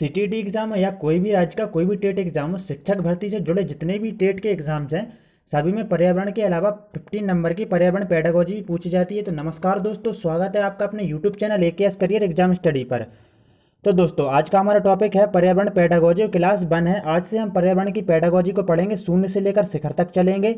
CTET exam हो या कोई भी राज्य का कोई भी टेट एग्जाम हो, शिक्षक भर्ती से जुड़े जितने भी टेट के एग्जाम्स हैं सभी में पर्यावरण के अलावा 15 नंबर की पर्यावरण पेडागोजी भी पूछी जाती है। तो नमस्कार दोस्तों, स्वागत है आपका अपने YouTube channel AKS career exam study पर। तो दोस्तों आज का हमारा टॉपिक है पर्यावरण पेडागोजी, क्लास 1 है। आज से हम पर्यावरण की पेडागोजी को पढ़ेंगे, शून्य से लेकर शिखर तक चलेंगे,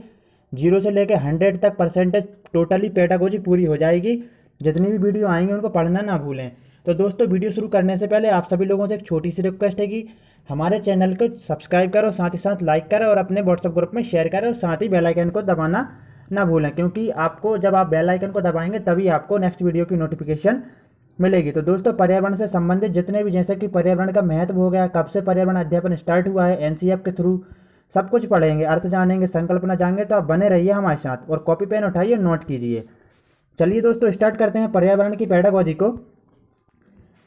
0 से लेकर 100 तक परसेंटेज टोटली पेडागोजी पूरी हो जाएगी। जितनी भी वीडियो आएंगे उनको पढ़ना ना भूलें। तो दोस्तों वीडियो शुरू करने से पहले आप सभी लोगों से एक छोटी सी रिक्वेस्ट है कि हमारे चैनल को सब्सक्राइब करो, साथ ही साथ लाइक करें और अपने व्हाट्सएप ग्रुप में शेयर करें और साथ ही बेल आइकन को दबाना ना भूलें, क्योंकि आपको जब आप बेल आइकन को दबाएंगे तभी आपको नेक्स्ट वीडियो की नोटिफिकेशन मिलेगी। तो दोस्तों पर्यावरण से संबंधित जितने भी, जैसे कि पर्यावरण का महत्व हो गया, कब से पर्यावरण अध्यापन स्टार्ट हुआ है, एनसीईएफ के थ्रू सब कुछ पढ़ेंगे, अर्थ जानेंगे, संकल्पना जानेंगे। तो आप बने रहिए हमारे साथ और कॉपी पेन उठाइए, नोट कीजिए। चलिए दोस्तों स्टार्ट करते हैं पर्यावरण की पेडागोजी को।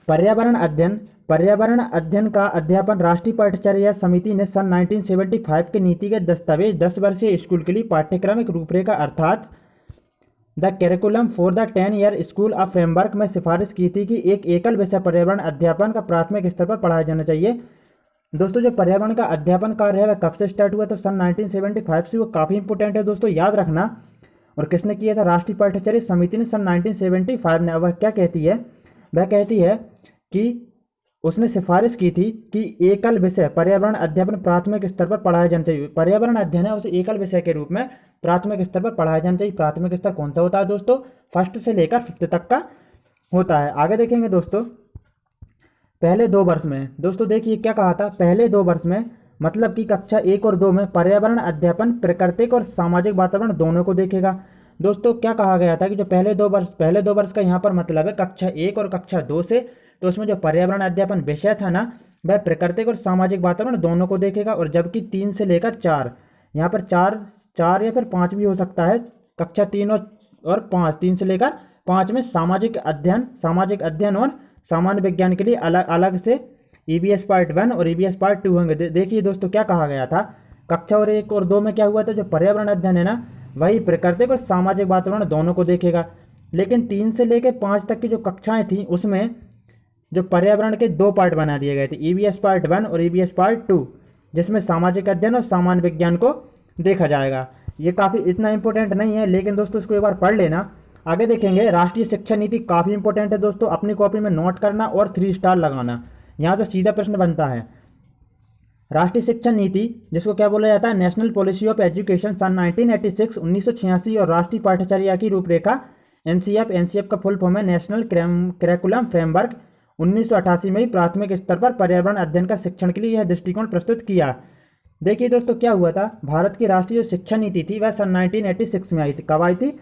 पर्यावरण अध्ययन का अध्यापन राष्ट्रीय पाठ्यचर्या समिति ने सन 1975 के नीतिगत दस्तावेज 10 वर्षीय स्कूल के लिए पाठ्यक्रमिक रूपरेखा अर्थात the curriculum for the 10 year school of framework में सिफारिश की थी कि एक एकल विषय पर्यावरण अध्यापन का प्राथमिक स्तर पर पढ़ाया जाना चाहिए। दोस्तों जो पर्यावरण का अध्यापन कार्य है वह कब से स्टार्ट हुआ? तो सन 1975 से। वो काफ़ी इंपॉर्टेंट है दोस्तों, याद रखना। और किसने किया था? राष्ट्रीय पाठ्यचर्या समिति ने सन 1975 ने। वह क्या कहती है? वह कहती है कि उसने सिफारिश की थी कि एकल विषय पर्यावरण अध्यापन प्राथमिक स्तर पर पढ़ाया जाना चाहिए। पर्यावरण अध्ययन है उसे एकल विषय के रूप में प्राथमिक स्तर पर पढ़ाया जाना चाहिए। प्राथमिक स्तर कौन सा होता है दोस्तों? फर्स्ट से लेकर 5th तक का होता है। आगे देखेंगे दोस्तों, पहले 2 वर्ष में। दोस्तों देखिए क्या कहा था, पहले 2 वर्ष में, मतलब कि कक्षा 1 और 2 में पर्यावरण अध्यापन प्राकृतिक और सामाजिक वातावरण दोनों को देखेगा। दोस्तों क्या कहा गया था कि जो पहले 2 वर्ष का यहाँ पर मतलब है कक्षा 1 और कक्षा 2 से। तो उसमें जो पर्यावरण अध्यापन विषय था ना, वह प्राकृतिक और सामाजिक वातावरण दोनों को देखेगा। और जबकि 3 से लेकर 4, यहाँ पर 4 या फिर 5 भी हो सकता है, कक्षा 3 और 5, 3 से लेकर 5 में सामाजिक अध्ययन और सामान्य विज्ञान के लिए अलग अलग से ईवीएस पार्ट 1 और ईवीएस पार्ट 2 होंगे। देखिए दोस्तों क्या कहा गया था, कक्षा और 1 और 2 में क्या हुआ था, जो पर्यावरण अध्ययन है ना, वही प्राकृतिक और सामाजिक वातावरण दोनों को देखेगा। लेकिन 3 से लेकर 5 तक की जो कक्षाएं थी उसमें जो पर्यावरण के 2 पार्ट बना दिए गए थे, ईवीएस पार्ट 1 और ईवीएस पार्ट 2, जिसमें सामाजिक अध्ययन और सामान्य विज्ञान को देखा जाएगा। ये काफ़ी इतना इंपॉर्टेंट नहीं है, लेकिन दोस्तों इसको एक बार पढ़ लेना। आगे देखेंगे राष्ट्रीय शिक्षा नीति, काफ़ी इंपॉर्टेंट है दोस्तों, अपनी कॉपी में नोट करना और 3 स्टार लगाना। यहाँ से सीधा प्रश्न बनता है। राष्ट्रीय शिक्षा नीति, जिसको क्या बोला जाता है, नेशनल पॉलिसी ऑफ एजुकेशन, सन 1986 1986 और राष्ट्रीय पाठ्यचर्या की रूपरेखा एनसीईएफ का फुल फॉर्म है नेशनल करिकुलम फ्रेमवर्क। 1988 में ही प्राथमिक स्तर पर पर्यावरण अध्ययन का शिक्षण के लिए यह दृष्टिकोण प्रस्तुत किया। देखिए दोस्तों क्या हुआ था, भारत की राष्ट्रीय शिक्षा नीति थी वह सन 1986 में आई थी। कब आई थी?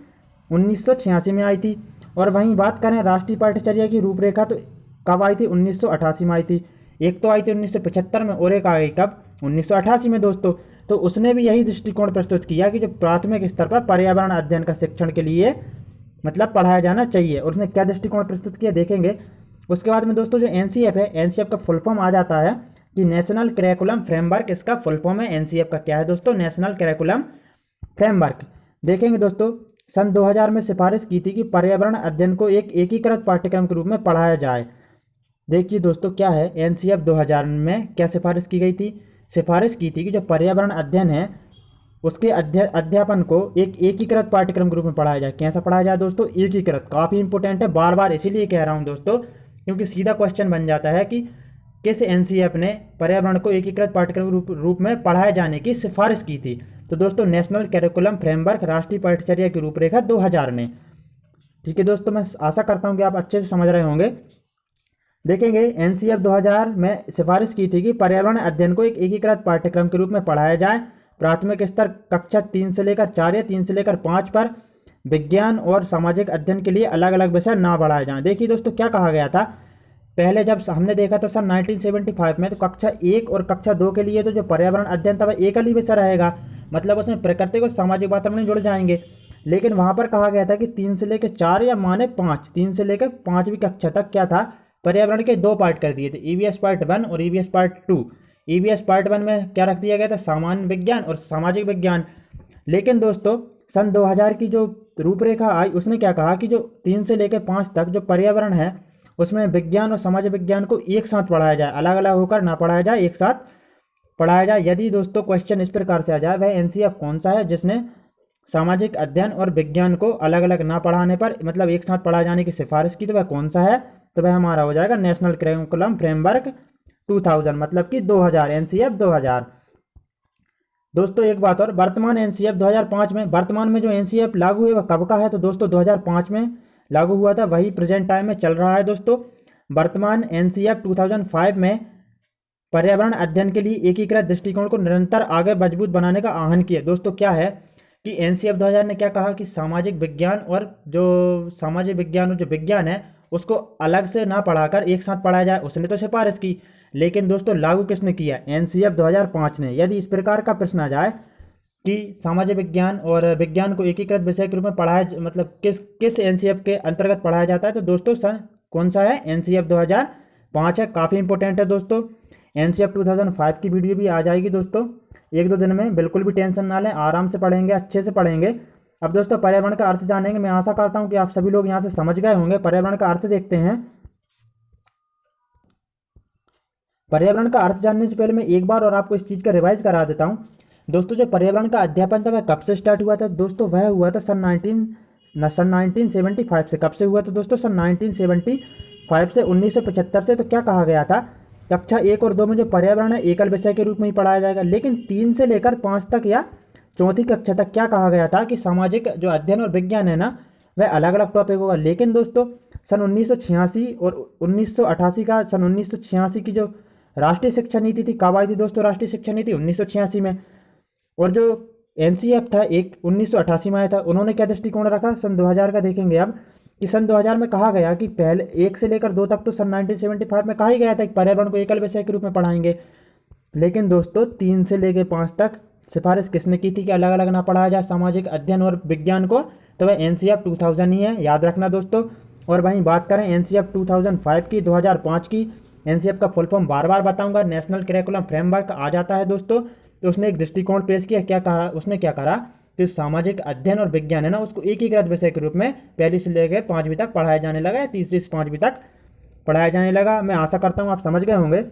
1986 में आई थी। और वहीं बात करें राष्ट्रीय पाठ्यचर्या की रूपरेखा, तो कब आई थी? 1988 में आई थी। एक तो आई थी 1975 में और एक आ गई कब? 1988 में दोस्तों। तो उसने भी यही दृष्टिकोण प्रस्तुत किया कि जो प्राथमिक स्तर पर पर्यावरण अध्ययन का शिक्षण के लिए मतलब पढ़ाया जाना चाहिए। और उसने क्या दृष्टिकोण प्रस्तुत किया देखेंगे। उसके बाद में दोस्तों जो एनसीईएफ है, एनसीईएफ का फुल फॉर्म आ जाता है कि नेशनल करिकुलम फ्रेमवर्क। इसका फुल फॉर्म है एनसीईएफ का क्या है दोस्तों? National curriculum framework. देखेंगे दोस्तों सन 2000 में सिफारिश की थी कि पर्यावरण अध्ययन को एक एकीकृत पाठ्यक्रम के रूप में पढ़ाया जाए। देखिए दोस्तों क्या है, एनसीईएफ 2000 में क्या सिफारिश की गई थी? सिफारिश की थी कि जो पर्यावरण अध्ययन है उसके अध्यापन को एक एकीकृत पाठ्यक्रम के रूप में पढ़ाया जाए। कैसा पढ़ाया जाए दोस्तों? एकीकृत। काफ़ी इंपॉर्टेंट है, बार बार इसीलिए कह रहा हूँ दोस्तों, क्योंकि सीधा क्वेश्चन बन जाता है कि किस एनसीईएफ ने पर्यावरण को एकीकृत पाठ्यक्रम रूप में पढ़ाए जाने की सिफारिश की थी? तो दोस्तों नेशनल करिकुलम फ्रेमवर्क, राष्ट्रीय पाठ्यचर्या की रूपरेखा 2000 ने। ठीक है दोस्तों, मैं आशा करता हूँ कि आप अच्छे से समझ रहे होंगे। देखेंगे एनसीईएफ 2000 में सिफारिश की थी कि पर्यावरण अध्ययन को एक एकीकृत पाठ्यक्रम के रूप में पढ़ाया जाए। प्राथमिक स्तर कक्षा 3 से लेकर 4 या 3 से लेकर 5 पर विज्ञान और सामाजिक अध्ययन के लिए अलग अलग विषय ना पढ़ाए जाएं। देखिए दोस्तों क्या कहा गया था, पहले जब हमने देखा था सन 1975 में, तो कक्षा 1 और कक्षा 2 के लिए तो जो पर्यावरण अध्ययन था वह एकल ही विषय रहेगा, मतलब उसमें प्राकृतिक और सामाजिक वातावरण जुड़ जाएंगे। लेकिन वहाँ पर कहा गया था कि 3 से लेकर 4 या माने 5, 3 से लेकर 5वीं कक्षा तक क्या था, पर्यावरण के 2 पार्ट कर दिए थे, ईवीएस पार्ट 1 और ईवीएस पार्ट 2। ईवीएस पार्ट 1 में क्या रख दिया गया था? सामान्य विज्ञान और सामाजिक विज्ञान। लेकिन दोस्तों सन 2000 की जो रूपरेखा आई उसने क्या कहा कि जो 3 से लेकर 5 तक जो पर्यावरण है उसमें विज्ञान और समाज विज्ञान को एक साथ पढ़ाया जाए, अलग अलग होकर ना पढ़ाया जाए, एक साथ पढ़ाया जाए। यदि दोस्तों क्वेश्चन इस प्रकार से आ जाए, वह एनसीएफ कौन सा है जिसने सामाजिक अध्ययन और विज्ञान को अलग अलग ना पढ़ाने पर मतलब एक साथ पढ़ाए जाने की सिफारिश की, तो वह कौन सा है? तो वह हमारा हो जाएगा नेशनल करिकुलम फ्रेमवर्क 2000, मतलब कि 2000, एनसीएफ 2000। दोस्तों एक बात और, वर्तमान एनसीएफ 2005 में, वर्तमान में जो एनसीएफ लागू है वह कब का है? तो दोस्तों 2005 में लागू हुआ था, वही प्रेजेंट टाइम में चल रहा है। दोस्तों वर्तमान एनसीएफ 2005 में पर्यावरण अध्ययन के लिए एकीकृत दृष्टिकोण को निरंतर आगे मजबूत बनाने का आह्वान किया। दोस्तों क्या है कि एनसीएफ 2000 ने क्या कहा कि सामाजिक विज्ञान और जो विज्ञान है उसको अलग से ना पढ़ाकर एक साथ पढ़ाया जाए, उसने तो सिफारिश की, लेकिन दोस्तों लागू किसने किया? एनसीएफ 2005 ने। यदि इस प्रकार का प्रश्न आ जाए कि सामाजिक विज्ञान और विज्ञान को एकीकृत विषय के रूप में पढ़ाया, मतलब किस एनसीएफ के अंतर्गत पढ़ाया जाता है, तो दोस्तों सन कौन सा है? एनसीएफ 2005 है। काफ़ी इंपॉर्टेंट है दोस्तों। एनसीएफ 2005 की वीडियो भी आ जाएगी दोस्तों 1-2 दिन में, बिल्कुल भी टेंशन ना लें, आराम से पढ़ेंगे, अच्छे से पढ़ेंगे। अब दोस्तों पर्यावरण का अर्थ जानेंगे। मैं आशा करता हूं कि आप सभी लोग यहां से समझ गए होंगे। पर्यावरण का अर्थ देखते हैं। पर्यावरण का अर्थ जानने से पहले मैं एक बार और आपको इस चीज़ का रिवाइज करा देता हूं। दोस्तों जो पर्यावरण का अध्यापन था वह कब से स्टार्ट हुआ था? दोस्तों वह हुआ था सन 1975 से। कब से हुआ था दोस्तों? सन 1975 से। 1975 से। तो क्या कहा गया था? कक्षा 1 और 2 में जो पर्यावरण है एकल विषय के रूप में ही पढ़ाया जाएगा, लेकिन 3 से लेकर 5 तक या चौथी कक्षा तक क्या कहा गया था कि सामाजिक जो अध्ययन और विज्ञान है ना वह अलग अलग टॉपिक होगा। लेकिन दोस्तों सन 1986 और 1988 का, सन 1986 की जो राष्ट्रीय शिक्षा नीति थी, कब आई थी दोस्तों? राष्ट्रीय शिक्षा नीति 1986 में। और जो एनसीएफ था एक 1988 में आया था। उन्होंने क्या दृष्टिकोण रखा? सन 2000 का देखेंगे अब कि सन 2000 में कहा गया कि पहले 1 से लेकर 2 तक तो सन 1975 में कहा ही गया था कि पर्यावरण को एकल विषय के रूप में पढ़ाएंगे, लेकिन दोस्तों 3 से लेकर 5 तक सिफारिश किसने की थी कि अलग अलग ना पढ़ाया जाए सामाजिक अध्ययन और विज्ञान को? तो वह एनसीएफ 2000 ही है, याद रखना दोस्तों। और वहीं बात करें एनसीएफ 2005 की, 2005 की, एनसीएफ का फुल फॉर्म बार बार बताऊंगा, नेशनल करिकुलम फ्रेमवर्क आ जाता है दोस्तों। तो उसने एक दृष्टिकोण पेश किया। क्या कहा उसने? क्या करा कि सामाजिक अध्ययन और विज्ञान है ना उसको एकीकृत विषय के रूप में पहली से लेकर 5वीं तक पढ़ाया जाने लगा, या तीसरी से 5वीं तक पढ़ाया जाने लगा। मैं आशा करता हूँ आप समझ गए होंगे।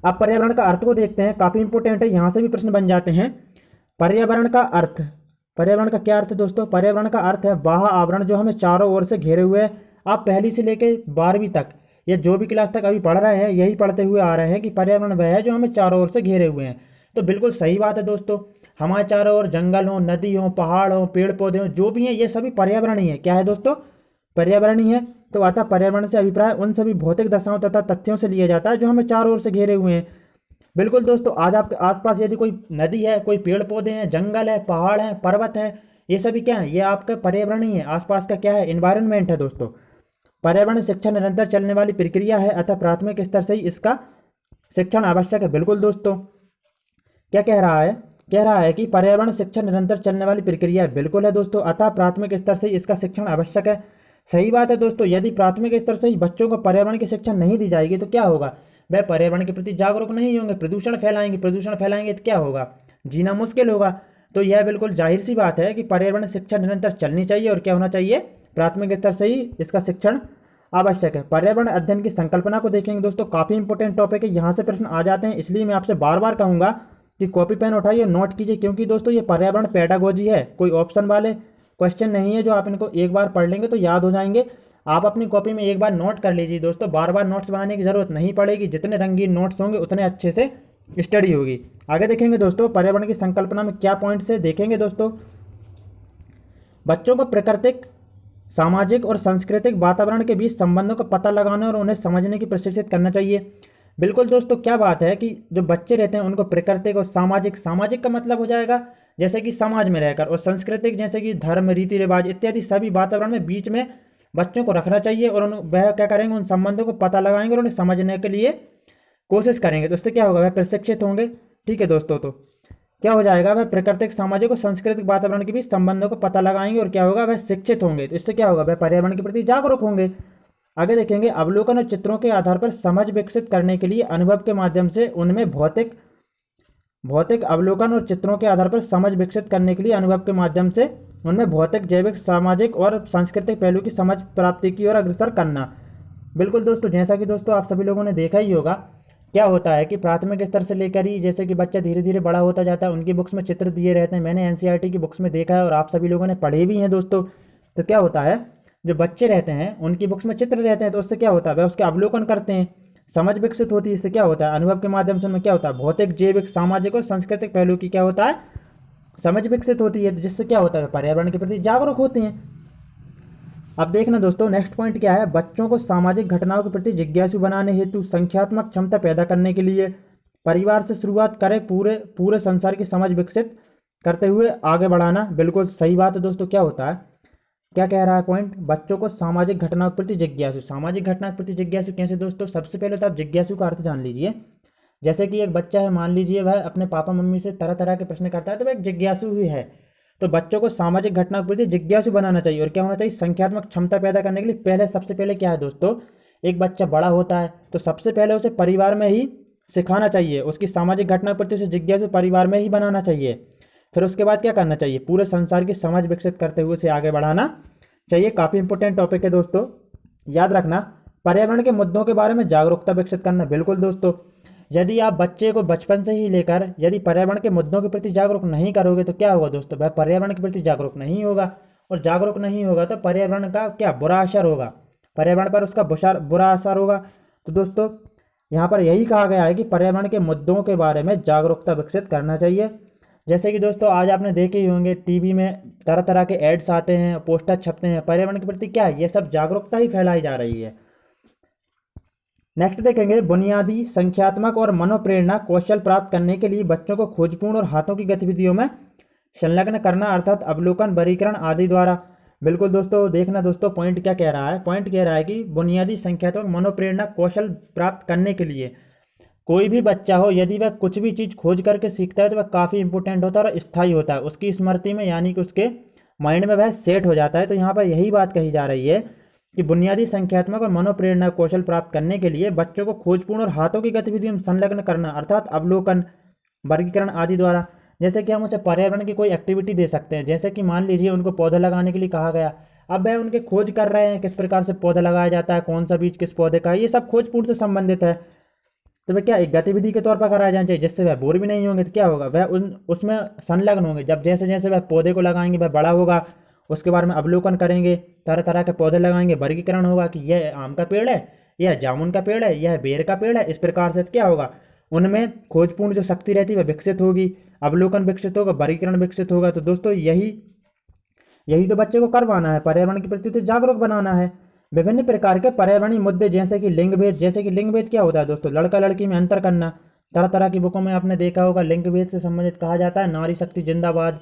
अब पर्यावरण का अर्थ को देखते हैं, काफ़ी इंपॉर्टेंट है, यहाँ से भी प्रश्न बन जाते हैं। पर्यावरण का अर्थ, पर्यावरण का क्या अर्थ है दोस्तों? पर्यावरण का अर्थ है बाह्य आवरण जो हमें चारों ओर से घेरे हुए है। आप पहली से लेकर 12वीं तक या जो भी क्लास तक अभी पढ़ रहे हैं यही पढ़ते हुए आ रहे हैं कि पर्यावरण वह है जो हमें चारों ओर से घेरे हुए हैं। तो बिल्कुल सही बात है दोस्तों। हमारे चारों ओर जंगल हो, नदी हो, पहाड़ हो, पेड़ पौधे हो, जो भी हैं ये सभी पर्यावरण ही है। क्या है दोस्तों? पर्यावरण ही है। तो अतः पर्यावरण से अभिप्राय उन सभी भौतिक दशाओं तथा तथ्यों से लिया जाता है जो हमें चारों ओर से घेरे हुए हैं। बिल्कुल दोस्तों, आज आपके आसपास यदि कोई नदी है, कोई पेड़ पौधे हैं, जंगल है, पहाड़ है, पर्वत है, ये सभी क्या है? ये आपका पर्यावरण ही है। आसपास का क्या है? एनवायरनमेंट है दोस्तों। पर्यावरण शिक्षा निरंतर चलने वाली प्रक्रिया है, अतः प्राथमिक स्तर से ही इसका शिक्षण आवश्यक है। बिल्कुल दोस्तों, क्या कह रहा है? कह रहा है कि पर्यावरण शिक्षा निरंतर चलने वाली प्रक्रिया है। बिल्कुल है दोस्तों, अतः प्राथमिक स्तर से इसका शिक्षण आवश्यक है। सही बात है दोस्तों। यदि प्राथमिक स्तर से ही बच्चों को पर्यावरण की शिक्षा नहीं दी जाएगी तो क्या होगा? वह पर्यावरण के प्रति जागरूक नहीं होंगे, प्रदूषण फैलाएंगे। प्रदूषण फैलाएंगे तो क्या होगा? जीना मुश्किल होगा। तो यह बिल्कुल जाहिर सी बात है कि पर्यावरण शिक्षा निरंतर चलनी चाहिए और क्या होना चाहिए? प्राथमिक स्तर से ही इसका शिक्षण आवश्यक है। पर्यावरण अध्ययन की संकल्पना को देखेंगे दोस्तों, काफ़ी इंपॉर्टेंट टॉपिक है, यहाँ से प्रश्न आ जाते हैं। इसलिए मैं आपसे बार बार कहूँगा कि कॉपी पेन उठाइए, नोट कीजिए, क्योंकि दोस्तों ये पर्यावरण पेडागोजी है, कोई ऑप्शन वाले क्वेश्चन नहीं है जो आप इनको एक बार पढ़ लेंगे तो याद हो जाएंगे। आप अपनी कॉपी में एक बार नोट कर लीजिए दोस्तों, बार बार नोट्स बनाने की जरूरत नहीं पड़ेगी। जितने रंगीन नोट्स होंगे उतने अच्छे से स्टडी होगी। आगे देखेंगे दोस्तों पर्यावरण की संकल्पना में क्या पॉइंट्स है, देखेंगे दोस्तों। बच्चों को प्राकृतिक, सामाजिक और सांस्कृतिक वातावरण के बीच संबंधों का पता लगाने और उन्हें समझने की प्रशिक्षित करना चाहिए। बिल्कुल दोस्तों, क्या बात है कि जो बच्चे रहते हैं उनको प्राकृतिक और सामाजिक, सामाजिक का मतलब हो जाएगा जैसे कि समाज में रहकर, और सांस्कृतिक जैसे कि धर्म, रीति रिवाज इत्यादि सभी वातावरण में बीच में बच्चों को रखना चाहिए। और वह क्या करेंगे? उन संबंधों को पता लगाएंगे और उन्हें समझने के लिए कोशिश करेंगे। तो इससे क्या होगा? वह प्रशिक्षित होंगे। ठीक है दोस्तों, तो क्या हो जाएगा? वह प्राकृतिक, सामाजिक और सांस्कृतिक वातावरण के बीच संबंधों को पता लगाएंगे और क्या होगा? वह शिक्षित होंगे। तो इससे क्या होगा? वह पर्यावरण के प्रति जागरूक होंगे। आगे देखेंगे अवलोकन और चित्रों के आधार पर समझ विकसित करने के लिए अनुभव के माध्यम से उनमें भौतिक अवलोकन और चित्रों के आधार पर समझ विकसित करने के लिए अनुभव के माध्यम से उनमें भौतिक, जैविक, सामाजिक और सांस्कृतिक पहलू की समझ प्राप्ति की ओर अग्रसर करना। बिल्कुल दोस्तों, जैसा कि दोस्तों आप सभी लोगों ने देखा ही होगा, क्या होता है कि प्राथमिक स्तर से लेकर ही जैसे कि बच्चा धीरे धीरे बड़ा होता जाता है, उनकी बुक्स में चित्र दिए रहते हैं। मैंने एनसीईआरटी की बुक्स में देखा है और आप सभी लोगों ने पढ़े भी हैं दोस्तों। तो क्या होता है, जो बच्चे रहते हैं उनकी बुक्स में चित्र रहते हैं, तो उससे क्या होता है, वह उसके अवलोकन करते हैं, समझ विकसित होती है। इससे क्या होता है, अनुभव के माध्यम से उनमें क्या होता है, भौतिक, जैविक, सामाजिक और सांस्कृतिक पहलू की क्या होता है, समझ विकसित होती है, जिससे क्या होता है, पर्यावरण के प्रति जागरूक होते हैं। अब देखना दोस्तों, नेक्स्ट पॉइंट क्या है, बच्चों को सामाजिक घटनाओं के प्रति जिज्ञासु बनाने हेतु संख्यात्मक क्षमता पैदा करने के लिए परिवार से शुरुआत करें, पूरे पूरे संसार की समझ विकसित करते हुए आगे बढ़ाना। बिल्कुल सही बात है दोस्तों। क्या होता है, क्या कह रहा है पॉइंट, बच्चों को सामाजिक घटनाओं के प्रति जिज्ञासु। सामाजिक घटना के प्रति जिज्ञासु कैसे दोस्तों, सबसे पहले तो आप जिज्ञासु का अर्थ जान लीजिए। जैसे कि एक बच्चा है, मान लीजिए वह अपने पापा मम्मी से तरह तरह के प्रश्न करता है, तो वह एक जिज्ञासु ही है। तो बच्चों को सामाजिक घटनाओं के प्रति जिज्ञासु बनाना चाहिए। और क्या होना चाहिए, संख्यात्मक क्षमता पैदा करने के लिए पहले, सबसे पहले क्या है दोस्तों, एक बच्चा बड़ा होता है तो सबसे पहले उसे परिवार में ही सिखाना चाहिए, उसकी सामाजिक घटना के प्रति उसे जिज्ञासु परिवार में ही बनाना चाहिए। फिर उसके बाद क्या करना चाहिए, पूरे संसार की समझ विकसित करते हुए उसे आगे बढ़ाना चाहिए। काफ़ी इंपॉर्टेंट टॉपिक है दोस्तों, याद रखना। पर्यावरण के मुद्दों के बारे में जागरूकता विकसित करना। बिल्कुल दोस्तों, यदि आप बच्चे को बचपन से ही लेकर यदि पर्यावरण के मुद्दों के प्रति जागरूक नहीं करोगे तो क्या होगा दोस्तों, वह पर्यावरण के प्रति जागरूक नहीं होगा, और जागरूक नहीं होगा तो पर्यावरण का क्या बुरा असर होगा, पर्यावरण पर उसका बुरा असर होगा। तो दोस्तों यहाँ पर यही कहा गया है कि पर्यावरण के मुद्दों के बारे में जागरूकता विकसित करना चाहिए। जैसे कि दोस्तों आज आपने देखे ही होंगे, टीवी में तरह तरह के एड्स आते हैं, पोस्टर छपते हैं, पर्यावरण के प्रति क्या है, ये सब जागरूकता ही फैलाई जा रही है। नेक्स्ट देखेंगे, बुनियादी संख्यात्मक और मनोप्रेरणा कौशल प्राप्त करने के लिए बच्चों को खोजपूर्ण और हाथों की गतिविधियों में संलग्न करना, अर्थात अवलोकन, वर्गीकरण आदि द्वारा। बिल्कुल दोस्तों, देखना दोस्तों पॉइंट क्या कह रहा है, पॉइंट कह रहा है कि बुनियादी संख्यात्मक मनोप्रेरणा कौशल प्राप्त करने के लिए कोई भी बच्चा हो, यदि वह कुछ भी चीज़ खोज करके सीखता है तो वह काफ़ी इंपॉर्टेंट होता है और स्थायी होता है, उसकी स्मृति में, यानी कि उसके माइंड में वह सेट हो जाता है। तो यहाँ पर यही बात कही जा रही है कि बुनियादी संख्यात्मक और मनोप्रेरणा कौशल प्राप्त करने के लिए बच्चों को खोजपूर्ण और हाथों की गतिविधियों में संलग्न करना, अर्थात अवलोकन, वर्गीकरण आदि द्वारा। जैसे कि हम उसे पर्यावरण की कोई एक्टिविटी दे सकते हैं, जैसे कि मान लीजिए उनको पौधे लगाने के लिए कहा गया, अब वह उनके खोज कर रहे हैं किस प्रकार से पौधा लगाया जाता है, कौन सा बीज किस पौधे का है, ये सब खोजपूर्ण से संबंधित है। तो वह क्या एक गतिविधि के तौर पर कराया जाना चाहिए, जिससे वह बोर भी नहीं होंगे। तो क्या होगा, वह उसमें संलग्न होंगे। जब जैसे जैसे वह पौधे को लगाएंगे वह बड़ा होगा, उसके बारे में अवलोकन करेंगे, तरह तरह के पौधे लगाएंगे, वर्गीकरण होगा कि यह आम का पेड़ है, यह जामुन का पेड़ है, यह बेर का पेड़ है। इस प्रकार से क्या होगा, उनमें खोजपूर्ण जो शक्ति रहती है वह विकसित होगी, अवलोकन विकसित होगा, वर्गीकरण विकसित होगा। तो दोस्तों यही तो बच्चे को करवाना है, पर्यावरण के प्रति तो जागरूक बनाना है। विभिन्न प्रकार के पर्यावरणीय मुद्दे, जैसे कि लिंग भेद। जैसे कि लिंग भेद क्या होता है दोस्तों, लड़का लड़की में अंतर करना। तरह तरह की बुकों में आपने देखा होगा, लिंग भेद से संबंधित कहा जाता है नारी शक्ति जिंदाबाद।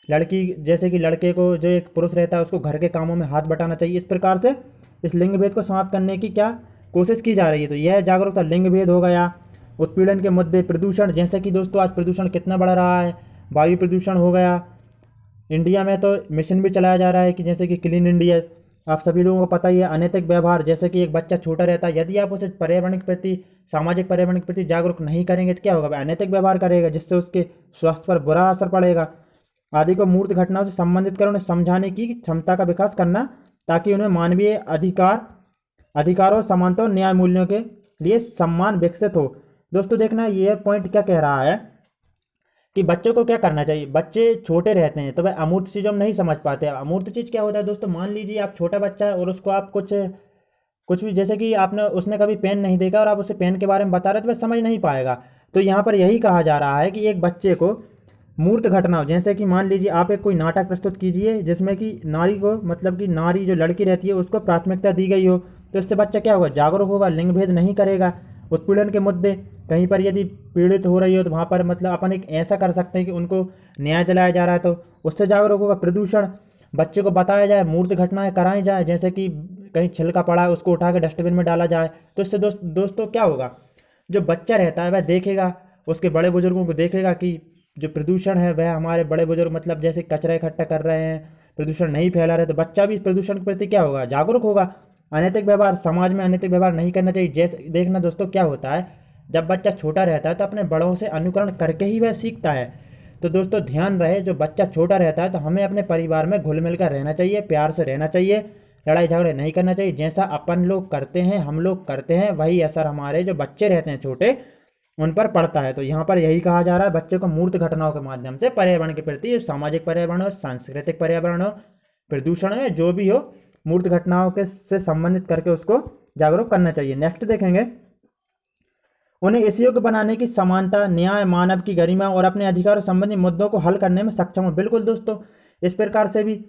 लड़की, जैसे कि लड़के को, जो एक पुरुष रहता है उसको घर के कामों में हाथ बटाना चाहिए। इस प्रकार से इस लिंग भेद को समाप्त करने की क्या कोशिश की जा रही है। तो यह जागरूकता, लिंग भेद हो गया। उत्पीड़न के मुद्दे, प्रदूषण, जैसे कि दोस्तों आज प्रदूषण कितना बढ़ रहा है, वायु प्रदूषण हो गया। इंडिया में तो मिशन भी चलाया जा रहा है कि जैसे कि क्लीन इंडिया, आप सभी लोगों को पता ही है। अनैतिक व्यवहार, जैसे कि एक बच्चा छोटा रहता है, यदि आप उसे पर्यावरण के प्रति, सामाजिक पर्यावरण के प्रति जागरूक नहीं करेंगे तो क्या होगा, वह अनैतिक व्यवहार करेगा, जिससे उसके स्वास्थ्य पर बुरा असर पड़ेगा। आदि को मूर्त घटनाओं से संबंधित कर उन्हें समझाने की क्षमता का विकास करना, ताकि उन्हें मानवीय अधिकार और समानता और न्याय मूल्यों के लिए सम्मान विकसित हो। दोस्तों देखना, ये पॉइंट क्या कह रहा है कि बच्चों को क्या करना चाहिए। बच्चे छोटे रहते हैं तो वह अमूर्त चीज़ों में नहीं समझ पाते। अमूर्त चीज़ क्या होता है दोस्तों, मान लीजिए आप छोटा बच्चा है और उसको आप कुछ भी, जैसे कि उसने कभी पेन नहीं देखा और आप उसे पेन के बारे में बता रहे तो वह समझ नहीं पाएगा। तो यहाँ पर यही कहा जा रहा है कि एक बच्चे को मूर्त घटनाओं, जैसे कि मान लीजिए आप एक कोई नाटक प्रस्तुत कीजिए जिसमें कि नारी को, मतलब कि नारी जो लड़की रहती है उसको प्राथमिकता दी गई हो, तो इससे बच्चा क्या होगा, जागरूक होगा, लिंग भेद नहीं करेगा। उत्पीड़न के मुद्दे, कहीं पर यदि पीड़ित हो रही हो तो वहाँ पर मतलब अपन एक ऐसा कर सकते हैं कि उनको न्याय दिलाया जा रहा है, तो उससे जागरूक होगा। प्रदूषण, बच्चे को बताया जाए, मूर्त घटनाएं कराई जाए, जैसे कि कहीं छिलका पड़ा है उसको उठा के डस्टबिन में डाला जाए। तो इससे दोस्तों क्या होगा, जो बच्चा रहता है वह देखेगा, उसके बड़े बुजुर्गों को देखेगा कि जो प्रदूषण है वह हमारे बड़े बुजुर्ग मतलब जैसे कचरा इकट्ठा कर रहे हैं, प्रदूषण नहीं फैला रहे, तो बच्चा भी प्रदूषण के प्रति क्या होगा, जागरूक होगा। अनैतिक व्यवहार, समाज में अनैतिक व्यवहार नहीं करना चाहिए। जैसे देखना दोस्तों क्या होता है, जब बच्चा छोटा रहता है तो अपने बड़ों से अनुकरण करके ही वह सीखता है। तो दोस्तों ध्यान रहे, जो बच्चा छोटा रहता है तो हमें अपने परिवार में घुल मिल कर रहना चाहिए, प्यार से रहना चाहिए, लड़ाई झगड़े नहीं करना चाहिए। जैसा अपन लोग करते हैं, हम लोग करते हैं, वही असर हमारे जो बच्चे रहते हैं छोटे उन पर पड़ता है। तो यहाँ पर यही कहा जा रहा है, बच्चे को मूर्त घटनाओं के माध्यम से पर्यावरण के प्रति, सामाजिक पर्यावरण हो, सांस्कृतिक पर्यावरण हो, प्रदूषण हो, जो भी हो, मूर्त घटनाओं के से संबंधित करके उसको जागरूक करना चाहिए। नेक्स्ट देखेंगे, उन्हें इस योग्य बनाने की समानता, न्याय, मानव की गरिमा और अपने अधिकारों संबंधी मुद्दों को हल करने में सक्षम हो। बिल्कुल दोस्तों, इस प्रकार से भी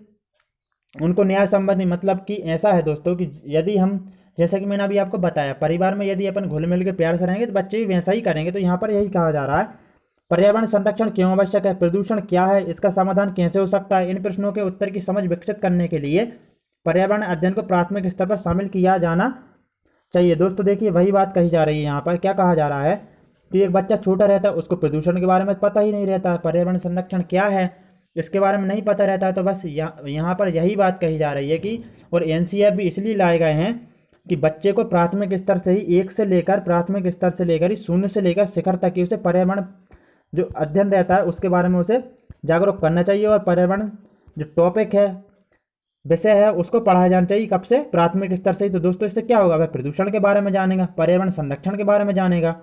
उनको न्याय संबंधी, मतलब कि ऐसा है दोस्तों कि यदि हम, जैसा कि मैंने अभी आपको बताया, परिवार में यदि अपन घुल मिल के प्यार से रहेंगे तो बच्चे भी वैसा ही करेंगे। तो यहाँ पर यही कहा जा रहा है, पर्यावरण संरक्षण क्यों आवश्यक है, प्रदूषण क्या है, इसका समाधान कैसे हो सकता है, इन प्रश्नों के उत्तर की समझ विकसित करने के लिए पर्यावरण अध्ययन को प्राथमिक स्तर पर शामिल किया जाना चाहिए। दोस्तों देखिए, वही बात कही जा रही है यहाँ पर। क्या कहा जा रहा है कि एक बच्चा छोटा रहता है, उसको प्रदूषण के बारे में पता ही नहीं रहता, पर्यावरण संरक्षण क्या है इसके बारे में नहीं पता रहता है। तो बस यहाँ पर यही बात कही जा रही है कि, और एनसीएफ भी इसलिए लाए गए हैं कि बच्चे को प्राथमिक स्तर से ही, प्राथमिक स्तर से लेकर ही 0 से लेकर शिखर तक की उसे पर्यावरण जो अध्ययन रहता है उसके बारे में उसे जागरूक करना चाहिए। और पर्यावरण जो टॉपिक है, विषय है, उसको पढ़ाया जाना चाहिए। कब से? प्राथमिक स्तर से ही। तो दोस्तों इससे क्या होगा, वह प्रदूषण के बारे में जानेगा, पर्यावरण संरक्षण के बारे में जानेगा।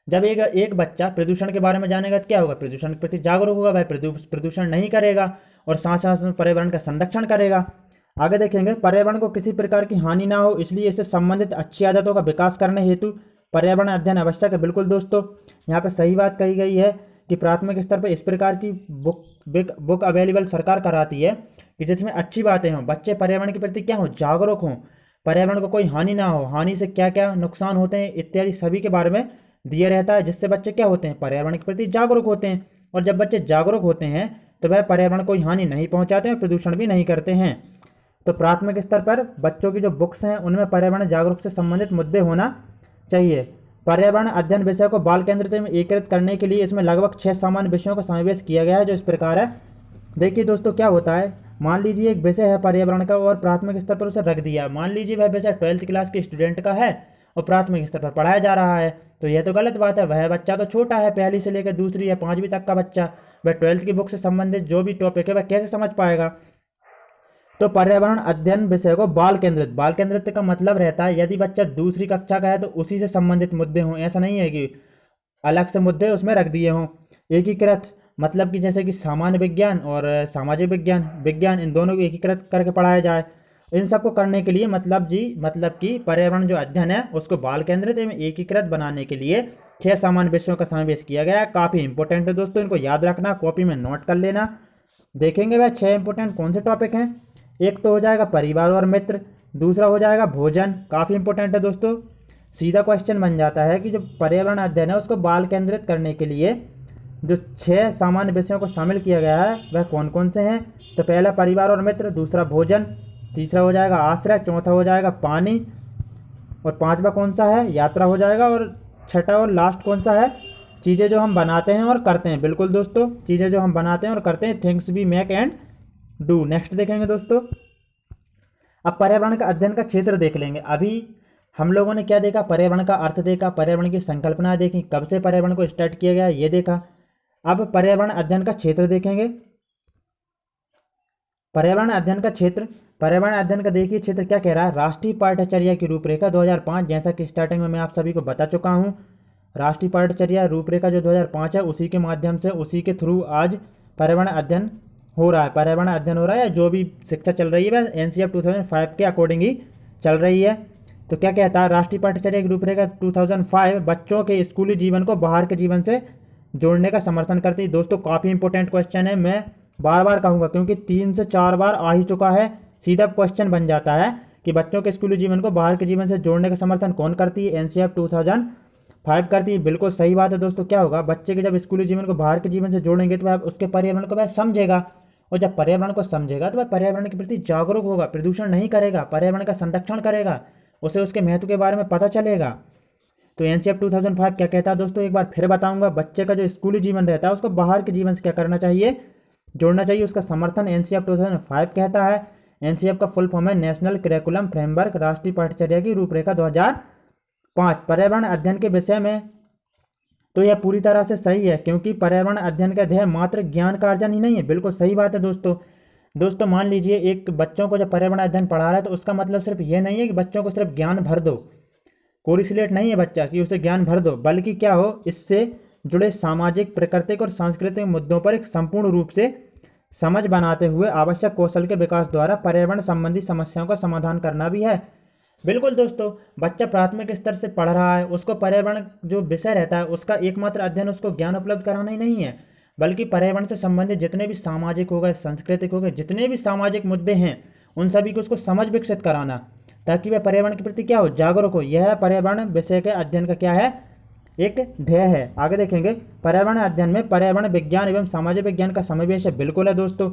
जब एक बच्चा प्रदूषण के बारे में जानेगा तो क्या होगा, प्रदूषण के प्रति जागरूक होगा, वह प्रदूषण नहीं करेगा और साथ साथ में पर्यावरण का संरक्षण करेगा। आगे देखेंगे, पर्यावरण को किसी प्रकार की हानि ना हो, इसलिए इससे संबंधित अच्छी आदतों का विकास करने हेतु पर्यावरण अध्ययन आवश्यक है। बिल्कुल दोस्तों, यहाँ पे सही बात कही गई है कि प्राथमिक स्तर पर इस प्रकार की बुक अवेलेबल सरकार कराती है कि जिसमें अच्छी बातें हों, बच्चे पर्यावरण के प्रति क्या हो, जागरूक हों, पर्यावरण को कोई हानि ना हो, हानि से क्या क्या नुकसान होते हैं इत्यादि सभी के बारे में दिया रहता है, जिससे बच्चे क्या होते हैं, पर्यावरण के प्रति जागरूक होते हैं। और जब बच्चे जागरूक होते हैं तो वह पर्यावरण को हानि नहीं पहुंचाते हैं, प्रदूषण भी नहीं करते हैं। तो प्राथमिक स्तर पर बच्चों की जो बुक्स हैं उनमें पर्यावरण जागरूक से संबंधित मुद्दे होना चाहिए। पर्यावरण अध्ययन विषय को बाल केंद्रित में एकीकृत करने के लिए इसमें लगभग 6 सामान्य विषयों का समावेश किया गया है, जो इस प्रकार है। देखिए दोस्तों, क्या होता है, मान लीजिए एक विषय है पर्यावरण का और प्राथमिक स्तर पर उसे रख दिया। मान लीजिए वह विषय 12th क्लास के स्टूडेंट का है और प्राथमिक स्तर पर पढ़ाया जा रहा है, तो यह तो गलत बात है। वह बच्चा तो छोटा है, पहली से लेकर दूसरी या 5वीं तक का बच्चा, वह 12th की बुक से संबंधित जो भी टॉपिक है वह कैसे समझ पाएगा। तो पर्यावरण अध्ययन विषय को बाल केंद्रित का मतलब रहता है यदि बच्चा दूसरी कक्षा का है तो उसी से संबंधित मुद्दे हों। ऐसा नहीं है कि अलग से मुद्दे उसमें रख दिए हों। एकीकृत मतलब कि जैसे कि सामान्य विज्ञान और सामाजिक विज्ञान इन दोनों को एकीकृत करके पढ़ाया जाए। इन सबको करने के लिए मतलब कि पर्यावरण जो अध्ययन है उसको बाल केंद्रित एवं एकीकृत बनाने के लिए 6 सामान्य विषयों का समावेश किया गया है। काफ़ी इंपॉर्टेंट है दोस्तों, इनको याद रखना, कॉपी में नोट कर लेना। देखेंगे वह 6 इंपॉर्टेंट कौन से टॉपिक हैं। एक तो हो जाएगा परिवार और मित्र, दूसरा हो जाएगा भोजन, काफ़ी इंपॉर्टेंट है दोस्तों। सीधा क्वेश्चन बन जाता है कि जो पर्यावरण अध्ययन है उसको बाल केंद्रित करने के लिए जो 6 सामान्य विषयों को शामिल किया गया है वह कौन कौन से हैं। तो पहला परिवार और मित्र, दूसरा भोजन, तीसरा हो जाएगा आश्रय, चौथा हो जाएगा पानी, और 5वां कौन सा है, यात्रा हो जाएगा, और 6ठा और लास्ट कौन सा है, चीज़ें जो हम बनाते हैं और करते हैं। बिल्कुल दोस्तों, चीज़ें जो हम बनाते हैं और करते हैं, things we make and do. Next देखेंगे दोस्तों, अब पर्यावरण का अध्ययन का क्षेत्र देख लेंगे। अभी हम लोगों ने क्या देखा, पर्यावरण का अर्थ देखा, पर्यावरण की संकल्पना देखी, कब से पर्यावरण को स्टार्ट किया गया ये देखा। अब पर्यावरण अध्ययन का क्षेत्र देखेंगे। पर्यावरण अध्ययन का क्षेत्र, पर्यावरण अध्ययन का देखिए क्षेत्र क्या कह रहा है, राष्ट्रीय पाठ्यचर्या की रूपरेखा 2005, जैसा कि स्टार्टिंग में मैं आप सभी को बता चुका हूँ। राष्ट्रीय पाठ्यचर्या रूपरेखा जो 2005 है उसी के माध्यम से, उसी के थ्रू आज पर्यावरण अध्ययन हो रहा है। पर्यावरण अध्ययन हो रहा है, जो भी शिक्षा चल रही है वह एनसीएफ 2005 के अकॉर्डिंग ही चल रही है। तो क्या कहता है, राष्ट्रीय पाठ्यचर्या की रूपरेखा 2005 बच्चों के स्कूली जीवन को बाहर के जीवन से जोड़ने का समर्थन करती है। दोस्तों काफ़ी इंपॉर्टेंट क्वेश्चन है, मैं बार बार कहूँगा क्योंकि 3 से 4 बार आ ही चुका है। सीधा क्वेश्चन बन जाता है कि बच्चों के स्कूली जीवन को बाहर के जीवन से जोड़ने का समर्थन कौन करती है, एनसीएफ 2005 करती है। बिल्कुल सही बात है दोस्तों। क्या होगा, बच्चे के जब स्कूली जीवन को बाहर के जीवन से जोड़ेंगे तो वह उसके पर्यावरण को वह समझेगा, और जब पर्यावरण को समझेगा तो वह पर्यावरण के प्रति जागरूक होगा, प्रदूषण नहीं करेगा, पर्यावरण का संरक्षण करेगा, उसे उसके महत्व के बारे में पता चलेगा। तो एनसीएफ 2005 क्या कहता है दोस्तों, एक बार फिर बताऊंगा, बच्चे का जो स्कूली जीवन रहता है उसको बाहर के जीवन से क्या करना चाहिए, जोड़ना चाहिए। उसका समर्थन एनसीएफ 2005 कहता है। एनसीएफ का फुल फॉर्म है नेशनल करिकुलम फ्रेमवर्क, राष्ट्रीय पाठ्यचर्या की रूपरेखा 2005। पर्यावरण अध्ययन के विषय में तो यह पूरी तरह से सही है, क्योंकि पर्यावरण अध्ययन का ध्येय मात्र ज्ञान का अर्जन ही नहीं है। बिल्कुल सही बात है दोस्तों। दोस्तों मान लीजिए एक बच्चों को जब पर्यावरण अध्ययन पढ़ा रहा है तो उसका मतलब सिर्फ ये नहीं है कि बच्चों को सिर्फ ज्ञान भर दो, कोरी स्लेट नहीं है बच्चा कि उसे ज्ञान भर दो, बल्कि क्या हो, इससे जुड़े सामाजिक, प्राकृतिक और सांस्कृतिक मुद्दों पर एक संपूर्ण रूप से समझ बनाते हुए आवश्यक कौशल के विकास द्वारा पर्यावरण संबंधी समस्याओं का समाधान करना भी है। बिल्कुल दोस्तों, बच्चा प्राथमिक स्तर से पढ़ रहा है, उसको पर्यावरण जो विषय रहता है उसका एकमात्र अध्ययन उसको ज्ञान उपलब्ध कराना ही नहीं है, बल्कि पर्यावरण से संबंधित जितने भी सामाजिक हो गए, सांस्कृतिक हो गए, जितने भी सामाजिक मुद्दे हैं उन सभी को उसको समझ विकसित कराना, ताकि वह पर्यावरण के प्रति क्या हो, जागरूक हो। यह पर्यावरण विषय के अध्ययन का क्या है, एक ध्येय है। आगे देखेंगे, पर्यावरण अध्ययन में पर्यावरण विज्ञान एवं सामाजिक विज्ञान का समावेश है। बिल्कुल है दोस्तों,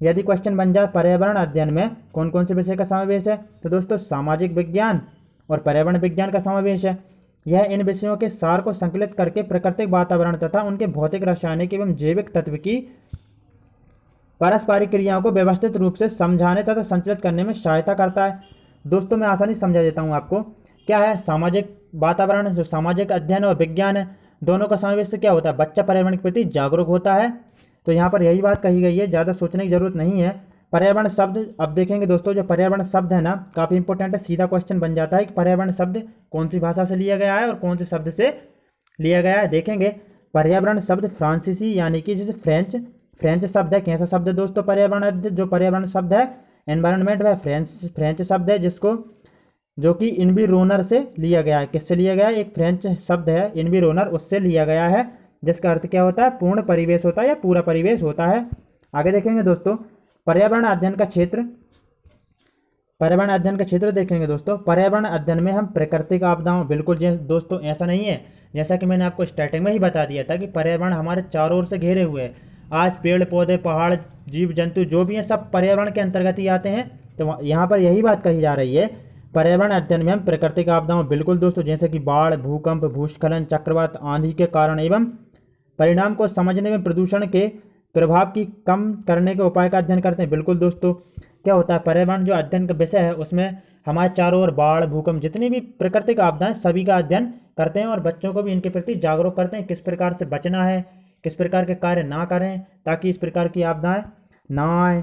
यदि क्वेश्चन बन जाए पर्यावरण अध्ययन में कौन कौन से विषय का समावेश है, तो दोस्तों सामाजिक विज्ञान और पर्यावरण विज्ञान का समावेश है। यह इन विषयों के सार को संकलित करके प्राकृतिक वातावरण तथा उनके भौतिक, रासायनिक एवं जैविक तत्व की पारस्परिक क्रियाओं को व्यवस्थित रूप से समझाने तथा संचालित करने में सहायता करता है। दोस्तों मैं आसानी से समझा देता हूँ आपको। क्या है, सामाजिक वातावरण जो सामाजिक अध्ययन और विज्ञान है, दोनों का समावेश से क्या होता है, बच्चा पर्यावरण के प्रति जागरूक होता है। तो यहाँ पर यही बात कही गई है, ज़्यादा सोचने की जरूरत नहीं है। पर्यावरण शब्द अब देखेंगे दोस्तों, जो पर्यावरण शब्द है ना काफ़ी इंपॉर्टेंट है। सीधा क्वेश्चन बन जाता है कि पर्यावरण शब्द कौन सी भाषा से लिया गया है और कौन से शब्द से लिया गया है। देखेंगे, पर्यावरण शब्द फ्रांसीसी यानी कि जैसे फ्रेंच शब्द है। कैसा शब्द है दोस्तों, पर्यावरण जो पर्यावरण शब्द है एनवायरनमेंट, वह फ्रेंच शब्द है, जिसको जो कि इन्विरोनर से लिया गया है। किससे लिया गया है, एक फ्रेंच शब्द है इन्विरोनर, उससे लिया गया है, जिसका अर्थ क्या होता है, पूर्ण परिवेश होता है या पूरा परिवेश होता है। आगे देखेंगे दोस्तों, पर्यावरण अध्ययन का क्षेत्र देखेंगे दोस्तों। पर्यावरण अध्ययन में हम प्राकृतिक आपदाओं, बिल्कुल दोस्तों ऐसा नहीं है, जैसा कि मैंने आपको स्टार्टिंग में ही बता दिया था कि पर्यावरण हमारे चारों ओर से घेरे हुए है। आज पेड़ पौधे, पहाड़, जीव जंतु जो भी हैं सब पर्यावरण के अंतर्गत ही आते हैं। तो यहाँ पर यही बात कही जा रही है, पर्यावरण अध्ययन में हम प्राकृतिक आपदाओं, बिल्कुल दोस्तों, जैसे कि बाढ़, भूकंप, भूस्खलन, चक्रवात, आंधी के कारण एवं परिणाम को समझने में प्रदूषण के प्रभाव की कम करने के उपाय का अध्ययन करते हैं। बिल्कुल दोस्तों, क्या होता है, पर्यावरण जो अध्ययन का विषय है उसमें हमारे चारों ओर बाढ़, भूकंप, जितनी भी प्राकृतिक आपदाएं सभी का अध्ययन करते हैं और बच्चों को भी इनके प्रति जागरूक करते हैं, किस प्रकार से बचना है, किस प्रकार के कार्य ना करें ताकि इस प्रकार की आपदाएं ना आए।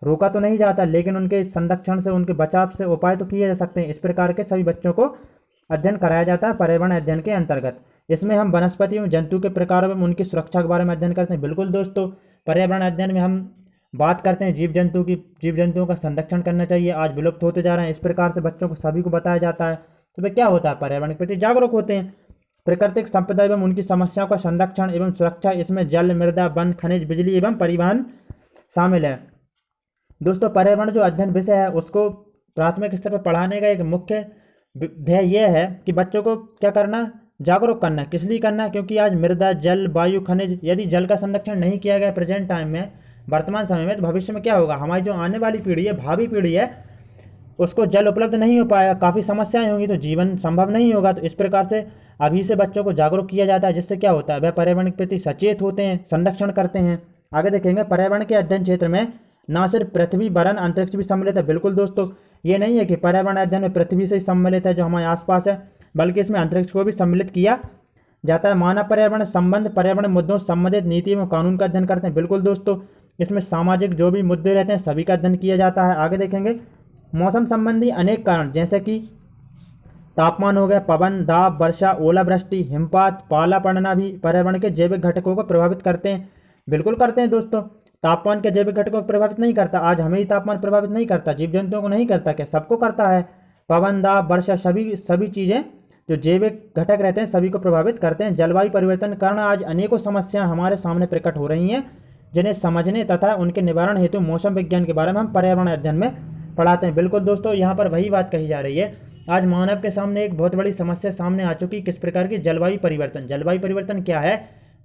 रोका तो नहीं जाता, लेकिन उनके संरक्षण से, उनके बचाव से उपाय तो किए जा सकते हैं। इस प्रकार के सभी बच्चों को अध्ययन कराया जाता है पर्यावरण अध्ययन के अंतर्गत। इसमें हम वनस्पति एवं जंतु के प्रकार एवं उनकी सुरक्षा के बारे में अध्ययन करते हैं। बिल्कुल दोस्तों, पर्यावरण अध्ययन में हम बात करते हैं जीव जंतुओं का संरक्षण करना चाहिए, आज विलुप्त होते जा रहे हैं। इस प्रकार से बच्चों को सभी को बताया जाता है। तो वे क्या होता है, पर्यावरण के प्रति जागरूक होते हैं। प्राकृतिक संपदा एवं उनकी समस्याओं का संरक्षण एवं सुरक्षा, इसमें जल, मृदा, वन, खनिज, बिजली एवं परिवहन शामिल है। दोस्तों पर्यावरण जो अध्ययन विषय है उसको प्राथमिक स्तर पर पढ़ाने का एक मुख्य ध्येय यह है कि बच्चों को क्या करना, जागरूक करना। किस लिए करना, क्योंकि आज मृदा, जल, वायु, खनिज, यदि जल का संरक्षण नहीं किया गया प्रेजेंट टाइम में, वर्तमान समय में, तो भविष्य में क्या होगा, हमारी जो आने वाली पीढ़ी है, भावी पीढ़ी है, उसको जल उपलब्ध नहीं हो पाएगा, काफ़ी समस्याएं होंगी, तो जीवन संभव नहीं होगा। तो इस प्रकार से अभी से बच्चों को जागरूक किया जाता है, जिससे क्या होता है, वह पर्यावरण के प्रति सचेत होते हैं, संरक्षण करते हैं। आगे देखेंगे, पर्यावरण के अध्ययन क्षेत्र में ना सिर्फ पृथ्वी वरन अंतरिक्ष भी सम्मिलित है। बिल्कुल दोस्तों, ये नहीं है कि पर्यावरण अध्ययन में पृथ्वी से ही सम्मिलित है जो हमारे आसपास है, बल्कि इसमें अंतरिक्ष को भी सम्मिलित किया जाता है। मानव पर्यावरण संबंध, पर्यावरण मुद्दों संबंधित नीति एवं कानून का अध्ययन करते हैं। बिल्कुल दोस्तों, इसमें सामाजिक जो भी मुद्दे रहते हैं सभी का अध्ययन किया जाता है। आगे देखेंगे, मौसम संबंधी अनेक कारण, जैसे कि तापमान हो गया, पवन, दाब, वर्षा, ओलावृष्टि, हिमपात, पाला पड़ना भी पर्यावरण के जैविक घटकों को प्रभावित करते हैं। बिल्कुल करते हैं दोस्तों, तापमान के जैविक घटकों को प्रभावित नहीं करता, आज हमें ही तापमान प्रभावित नहीं करता, जीव जंतुओं को नहीं करता क्या, सबको करता है। पवन, दाब, वर्षा, सभी चीज़ें जो जैविक घटक रहते हैं सभी को प्रभावित करते हैं। जलवायु परिवर्तन के कारण आज अनेकों समस्याएं हमारे सामने प्रकट हो रही हैं, जिन्हें समझने तथा उनके निवारण हेतु मौसम विज्ञान के बारे में हम पर्यावरण अध्ययन में पढ़ाते हैं। बिल्कुल दोस्तों, यहाँ पर वही बात कही जा रही है, आज मानव के सामने एक बहुत बड़ी समस्या सामने आ चुकी, किस प्रकार की, जलवायु परिवर्तन। जलवायु परिवर्तन क्या है,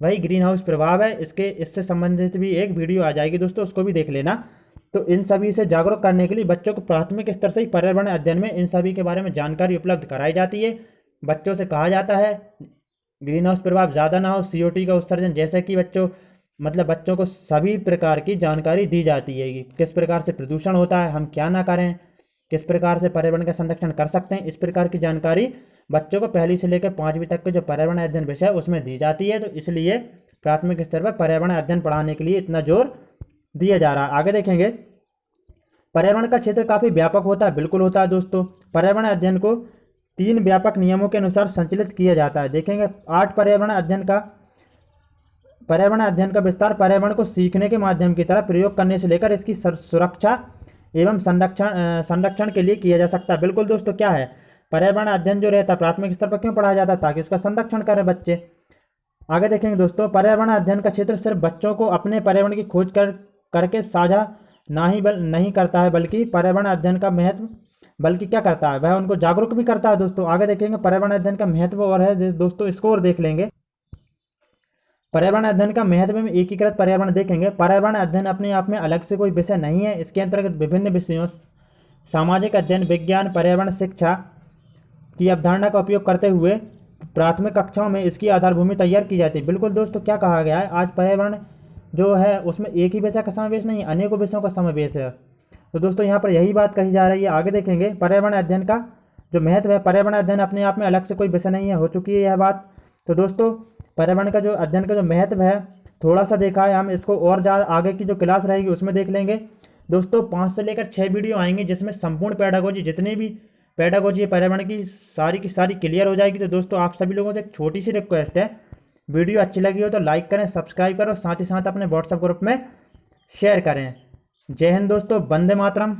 वही ग्रीन हाउस प्रभाव है। इससे संबंधित भी एक वीडियो आ जाएगी दोस्तों, उसको भी देख लेना। तो इन सभी से जागरूक करने के लिए बच्चों को प्राथमिक स्तर से ही पर्यावरण अध्ययन में इन सभी के बारे में जानकारी उपलब्ध कराई जाती है। बच्चों से कहा जाता है ग्रीन हाउस प्रभाव ज़्यादा ना हो, CO2 का उत्सर्जन, जैसे कि बच्चों को सभी प्रकार की जानकारी दी जाती है कि किस प्रकार से प्रदूषण होता है, हम क्या ना करें, किस प्रकार से पर्यावरण का संरक्षण कर सकते हैं। इस प्रकार की जानकारी बच्चों को पहली से लेकर 5वीं तक के जो पर्यावरण अध्ययन विषय है उसमें दी जाती है। तो इसलिए प्राथमिक स्तर पर पर्यावरण अध्ययन पढ़ाने के लिए इतना जोर दिया जा रहा है। आगे देखेंगे, पर्यावरण का क्षेत्र काफ़ी व्यापक होता है, बिल्कुल होता है दोस्तों। पर्यावरण अध्ययन को 3 व्यापक नियमों के अनुसार संचालित किया जाता है। देखेंगे 8 पर्यावरण अध्ययन का विस्तार पर्यावरण को सीखने के माध्यम की तरह प्रयोग करने से लेकर इसकी सुरक्षा एवं संरक्षण के लिए किया जा सकता है। बिल्कुल दोस्तों, क्या है पर्यावरण अध्ययन जो रहता है प्राथमिक स्तर पर क्यों पढ़ाया जाता है, ताकि उसका संरक्षण करें बच्चे। आगे देखेंगे दोस्तों, पर्यावरण अध्ययन का क्षेत्र सिर्फ बच्चों को अपने पर्यावरण की खोज करके साझा नहीं करता है, बल्कि पर्यावरण अध्ययन का महत्व बल्कि क्या करता है, वह उनको जागरूक भी करता है दोस्तों। आगे देखेंगे पर्यावरण अध्ययन का महत्व और है दोस्तों, इसको और देख लेंगे। पर्यावरण अध्ययन का महत्व में एकीकृत पर्यावरण देखेंगे। पर्यावरण अध्ययन अपने आप में अलग से कोई विषय नहीं है। इसके अंतर्गत विभिन्न विषयों सामाजिक अध्ययन, विज्ञान, पर्यावरण शिक्षा की अवधारणा का उपयोग करते हुए प्राथमिक कक्षाओं में इसकी आधारभूमि तैयार की जाती है। बिल्कुल दोस्तों, क्या कहा गया है, आज पर्यावरण जो है उसमें एक ही विषय का समावेश नहीं है, अनेकों विषयों का समावेश है। तो दोस्तों यहाँ पर यही बात कही जा रही है। आगे देखेंगे पर्यावरण अध्ययन का जो महत्व है, पर्यावरण अध्ययन अपने आप में अलग से कोई विषय नहीं है, हो चुकी है यह बात। तो दोस्तों पर्यावरण का जो अध्ययन का जो महत्व है थोड़ा सा देखा है, हम इसको और ज़्यादा आगे की जो क्लास रहेगी उसमें देख लेंगे दोस्तों। 5 से लेकर 6 वीडियो आएंगे जिसमें संपूर्ण पेडागोजी, जितनी भी पेडागोजी है पर्यावरण की सारी क्लियर हो जाएगी। तो दोस्तों आप सभी लोगों से एक छोटी सी रिक्वेस्ट है, वीडियो अच्छी लगी हो तो लाइक करें, सब्सक्राइब करें और साथ ही साथ अपने व्हाट्सएप ग्रुप में शेयर करें। जय हिंद दोस्तों, वंदे मातरम।